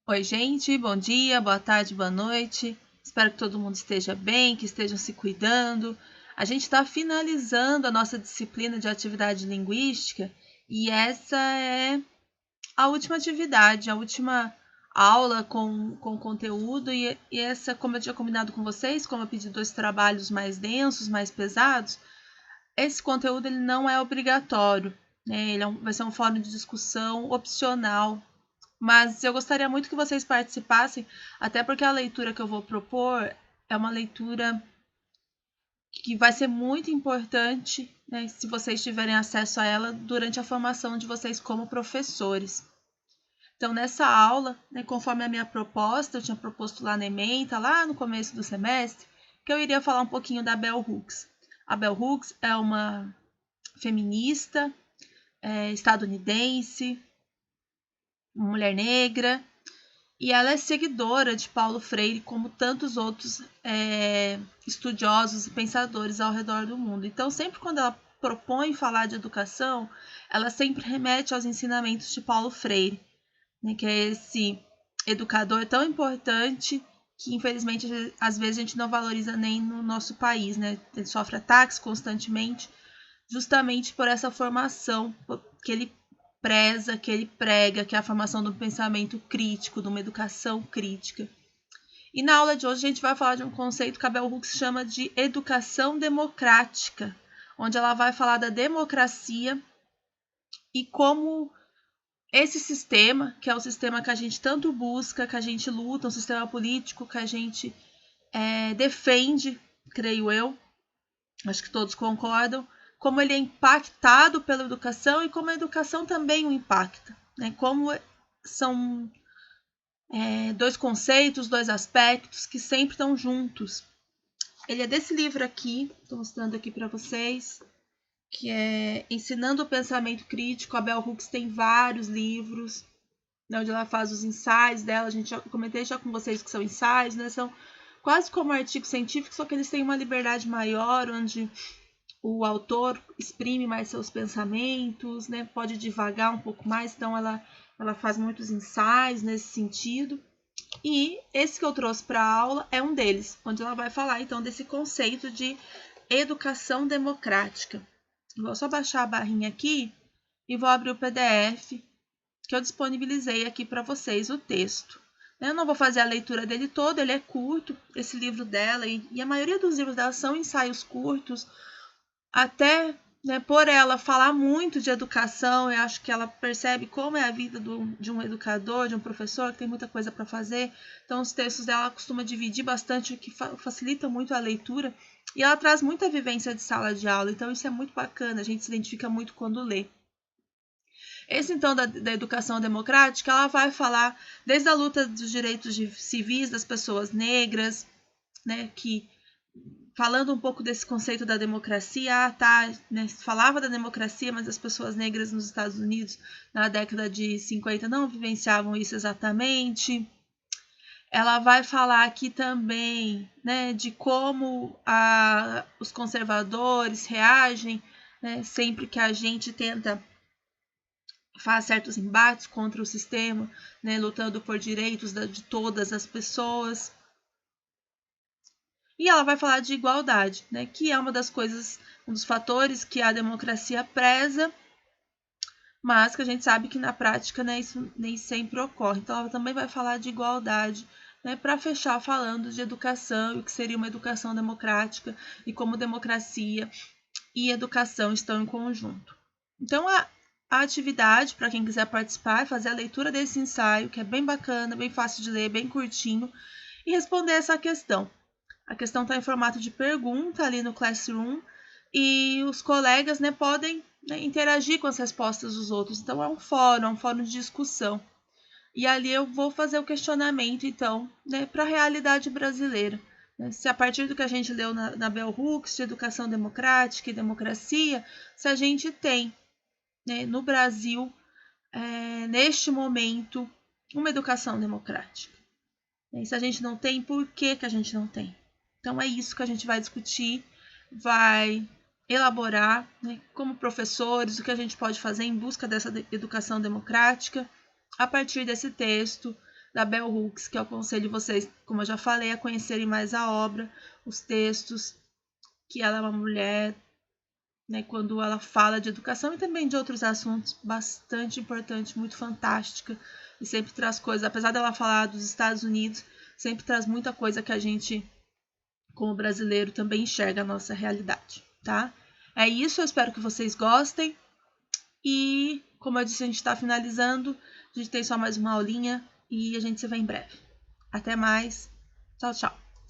Oi, gente, bom dia, boa tarde, boa noite. Espero que todo mundo esteja bem, que estejam se cuidando. A gente está finalizando a nossa disciplina de atividade linguística e essa é a última atividade, a última aula com conteúdo. E essa, como eu tinha combinado com vocês, como eu pedi 2 trabalhos mais densos, mais pesados, esse conteúdo ele não é obrigatório, né? Ele vai ser um fórum de discussão opcional. Mas eu gostaria muito que vocês participassem, até porque a leitura que eu vou propor é uma leitura que vai ser muito importante, né, se vocês tiverem acesso a ela durante a formação de vocês como professores. Então, nessa aula, né, conforme a minha proposta, eu tinha proposto lá na Ementa, lá no começo do semestre, que eu iria falar um pouquinho da Bell Hooks. A Bell Hooks é uma feminista estadunidense, uma mulher negra, e ela é seguidora de Paulo Freire, como tantos outros estudiosos e pensadores ao redor do mundo. Então, sempre quando ela propõe falar de educação, ela sempre remete aos ensinamentos de Paulo Freire, né, que é esse educador tão importante que, infelizmente, às vezes a gente não valoriza nem no nosso país, né? Ele sofre ataques constantemente, justamente por essa formação que ele preza, que ele prega, que é a formação do pensamento crítico, de uma educação crítica. E na aula de hoje a gente vai falar de um conceito que a Bell Hooks chama de educação democrática, onde ela vai falar da democracia e como esse sistema, que é o sistema que a gente tanto busca, que a gente luta, um sistema político que a gente defende, creio eu, acho que todos concordam, como ele é impactado pela educação e como a educação também o impacta, né? Como são dois conceitos, dois aspectos que sempre estão juntos. Ele é desse livro aqui, estou mostrando aqui para vocês, que é Ensinando o Pensamento Crítico. A Bell Hooks tem vários livros, né, onde ela faz os ensaios dela. A gente já comentei já com vocês que são ensaios, né? São quase como artigos científicos, só que eles têm uma liberdade maior, onde o autor exprime mais seus pensamentos, né? Pode divagar um pouco mais, então ela faz muitos ensaios nesse sentido. E esse que eu trouxe para a aula é um deles, onde ela vai falar então desse conceito de educação democrática. Vou só baixar a barrinha aqui e vou abrir o PDF que eu disponibilizei aqui para vocês, o texto. Eu não vou fazer a leitura dele todo, ele é curto, esse livro dela, e a maioria dos livros dela são ensaios curtos, até, né, por ela falar muito de educação. Eu acho que ela percebe como é a vida de um educador, de um professor, que tem muita coisa para fazer. Então, os textos dela costuma dividir bastante, o que facilita muito a leitura. E ela traz muita vivência de sala de aula, então isso é muito bacana, a gente se identifica muito quando lê. Esse, então, da educação democrática, ela vai falar desde a luta dos direitos civis das pessoas negras, né, que falando um pouco desse conceito da democracia, né, falava da democracia, mas as pessoas negras nos Estados Unidos na década de 50 não vivenciavam isso exatamente. Ela vai falar aqui também, né, de como os conservadores reagem, né, sempre que a gente tenta faz certos embates contra o sistema, né, lutando por direitos de todas as pessoas. E ela vai falar de igualdade, né, que é uma das coisas, um dos fatores que a democracia preza, mas que a gente sabe que na prática, né, isso nem sempre ocorre. Então ela também vai falar de igualdade, né, para fechar falando de educação e o que seria uma educação democrática e como democracia e educação estão em conjunto. Então a atividade, para quem quiser participar, é fazer a leitura desse ensaio, que é bem bacana, bem fácil de ler, bem curtinho, e responder essa questão. A questão está em formato de pergunta ali no Classroom e os colegas, né, podem, né, interagir com as respostas dos outros. Então é um fórum de discussão. E ali eu vou fazer o questionamento, então, né, para a realidade brasileira. Se a partir do que a gente leu na Bell Hooks, de educação democrática e democracia, se a gente tem, né, no Brasil, neste momento, uma educação democrática. E se a gente não tem, por que a gente não tem? Então é isso que a gente vai discutir, vai elaborar, né, como professores, o que a gente pode fazer em busca dessa educação democrática a partir desse texto da Bell Hooks, que eu aconselho vocês, como eu já falei, a conhecerem mais a obra, os textos, que ela é uma mulher, né, quando ela fala de educação e também de outros assuntos, bastante importante, muito fantástica, e sempre traz coisas, apesar dela falar dos Estados Unidos, sempre traz muita coisa que a gente, como brasileiro, também enxerga a nossa realidade, tá? É isso, eu espero que vocês gostem. E, como eu disse, a gente está finalizando. A gente tem só mais uma aulinha e a gente se vê em breve. Até mais. Tchau, tchau.